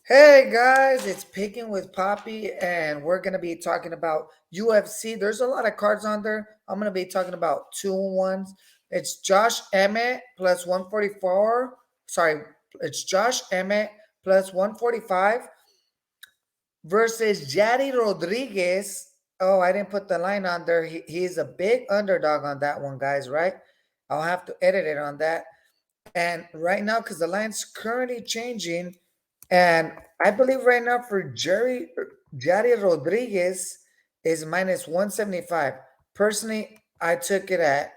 Hey guys, it's Picking with Poppy, and we're gonna be talking about UFC. There's a lot of cards on there. I'm gonna be talking about two ones. It's Josh Emmett plus 144. Sorry, it's Josh Emmett plus 145 versus Yadi Rodriguez. Oh, I didn't put the line on there. He's a big underdog on that one, guys, right? I'll have to edit it on that. And right now, because the line's currently changing, and I believe right now for Jerry Rodriguez is minus 175. Personally, I took it at,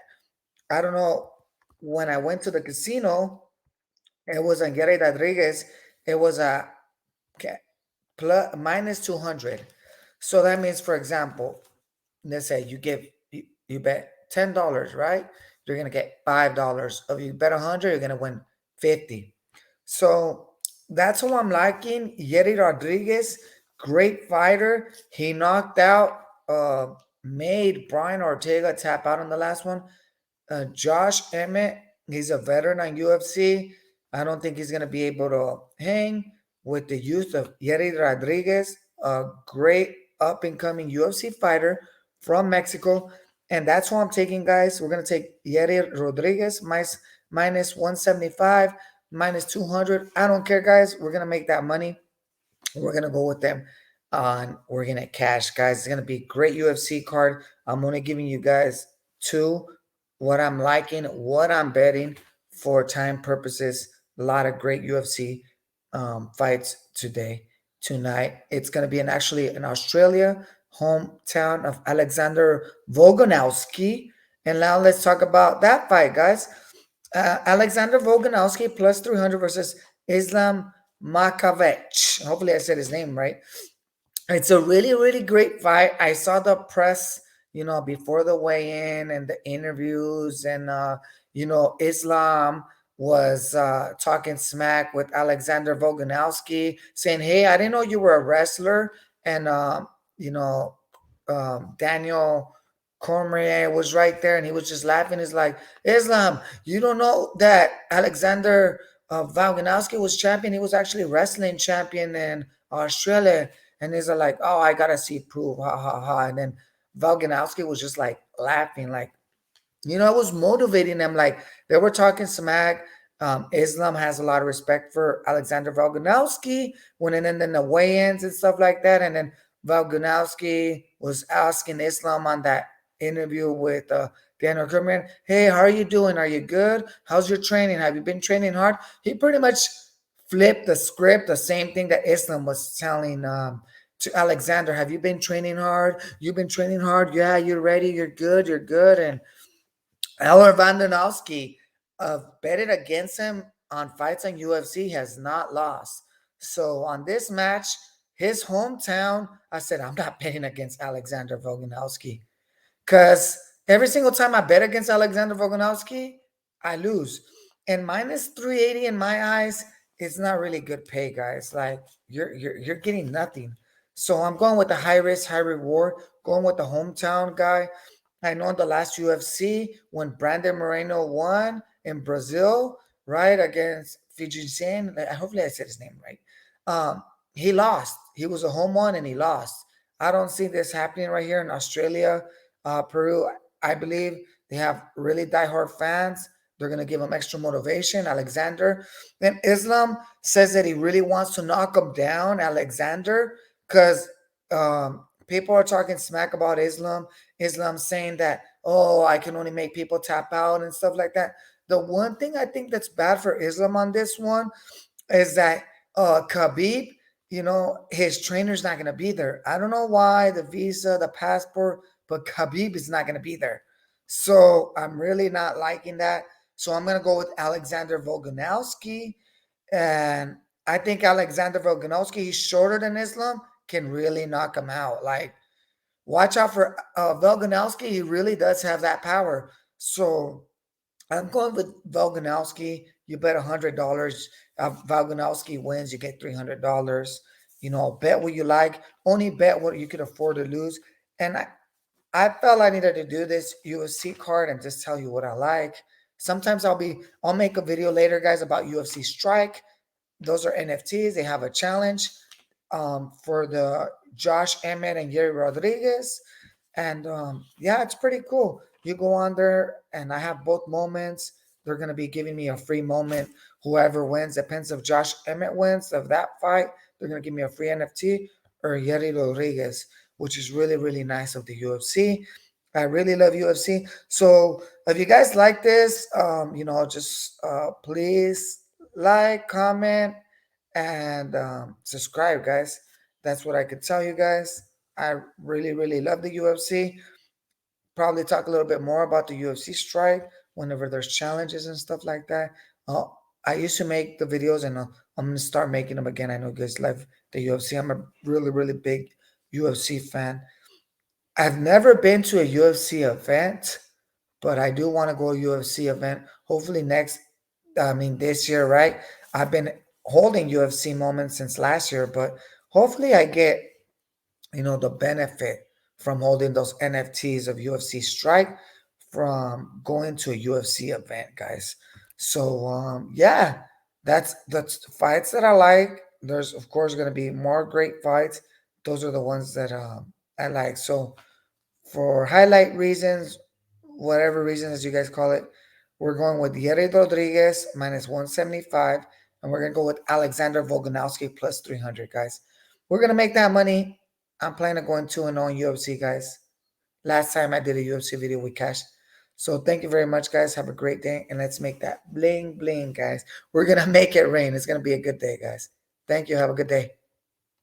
I don't know, when I went to the casino, it was on Jerry Rodriguez, it was a plus minus 200. So that means, for example, let's say you bet $10, right? You're gonna get $5. If you bet 100, you're gonna win 50. So that's what I'm liking. Yeri Rodriguez, great fighter. He knocked out, made Brian Ortega tap out on the last one. Josh Emmett, he's a veteran on UFC. I don't think he's gonna be able to hang with the youth of Yeri Rodriguez, a great up and coming UFC fighter from Mexico. And that's who I'm taking, guys. We're gonna take Yeri Rodriguez minus 175, minus 200. I don't care, guys. We're gonna make that money. We're gonna go with them on. We're gonna cash, guys. It's gonna be a great UFC card. I'm only giving you guys two, what I'm liking, what I'm betting for time purposes. A lot of great UFC fights tonight. It's gonna be actually in Australia, hometown of Alexander Volkanovski. And now let's talk about that fight, guys. Alexander Volkanovski plus 300 versus Islam Makhachev. Hopefully, I said his name right. It's a really, really great fight. I saw the press, before the weigh-in and the interviews, and Islam was talking smack with Alexander Volkanovski, saying, "Hey, I didn't know you were a wrestler," and you know, Daniel Cormier was right there, and he was just laughing. He's like, "Islam, you don't know that Alexander Volkanovski was champion. He was actually wrestling champion in Australia." And he's like, "Oh, I gotta see proof, ha ha ha." And then Volkanovski was just like laughing, like, it was motivating them. Like, they were talking smack. Islam has a lot of respect for Alexander Volkanovski when and then the weigh-ins and stuff like that. And then Volkanovski was asking Islam on that interview with Daniel Kerman, "Hey, how are you doing? Are you good? How's your training? Have you been training hard?" He pretty much flipped the script, the same thing that Islam was telling to Alexander. "Have you been training hard? You've been training hard? Yeah, you're ready. You're good. You're good." And Eller Vandanovsky, betted against him on fights on UFC, has not lost. So on this match, his hometown, I said, I'm not betting against Alexander Volkanovski. Because every single time I bet against Alexander Volkanovski, I lose. And minus 380 in my eyes, it's not really good pay, guys. Like, you're getting nothing. So I'm going with the high risk, high reward, going with the hometown guy. I know in the last UFC when Brandon Moreno won in Brazil, right, against Fiji Sen, hopefully I said his name right. He lost. He was a home one and he lost. I don't see this happening right here in Australia. Peru, I believe they have really diehard fans. They're going to give him extra motivation. Alexander. Then Islam says that he really wants to knock him down, Alexander, because people are talking smack about Islam. Islam saying that, "Oh, I can only make people tap out," and stuff like that. The one thing I think that's bad for Islam on this one is that Khabib, his trainer's not going to be there. I don't know why, the visa, the passport, but Khabib is not going to be there. So I'm really not liking that. So I'm going to go with Alexander Volkanovski. And I think Alexander Volkanovski, he's shorter than Islam, can really knock him out. Like, watch out for Volkanovski. He really does have that power. So I'm going with Volkanovski. You bet $100. Volkanovski wins, you get $300. Bet what you like. Only bet what you could afford to lose. And I felt I needed to do this UFC card and just tell you what I like. Sometimes I'll make a video later, guys, about UFC Strike. those are NFTs. They have a challenge for the Josh Emmett and Gary Rodriguez. And yeah, it's pretty cool. You go on there, and I have both moments. They're going to be giving me a free moment. Whoever wins, depends if Josh Emmett wins of that fight, they're going to give me a free NFT, or Yeri Rodriguez, which is really, really nice of the UFC. I really love UFC. So if you guys like this, just please like, comment, and subscribe, guys. That's what I could tell you guys. I really, really love the UFC. Probably talk a little bit more about the UFC strike whenever there's challenges and stuff like that. Uh, I used to make the videos, and I'm gonna start making them again. I know you guys love the UFC. I'm a really, really big UFC fan. I've never been to a UFC event, but I do want to go to a UFC event. Hopefully this year, right? I've been holding UFC moments since last year, but hopefully I get, the benefit from holding those NFTs of UFC Strike from going to a UFC event, guys. So yeah, that's the fights that I like. There's of course going to be more great fights. Those are the ones that I like. So for highlight reasons, whatever reasons you guys call it, we're going with Yeri Rodriguez minus 175, and we're gonna go with Alexander Volkanovski plus 300, guys. We're gonna make that money. I'm planning on going 2-0 in UFC, guys. Last time I did a UFC video, we cashed. So thank you very much, guys. Have a great day, and let's make that bling bling, guys. We're gonna make it rain. It's gonna be a good day, guys. Thank you. Have a good day.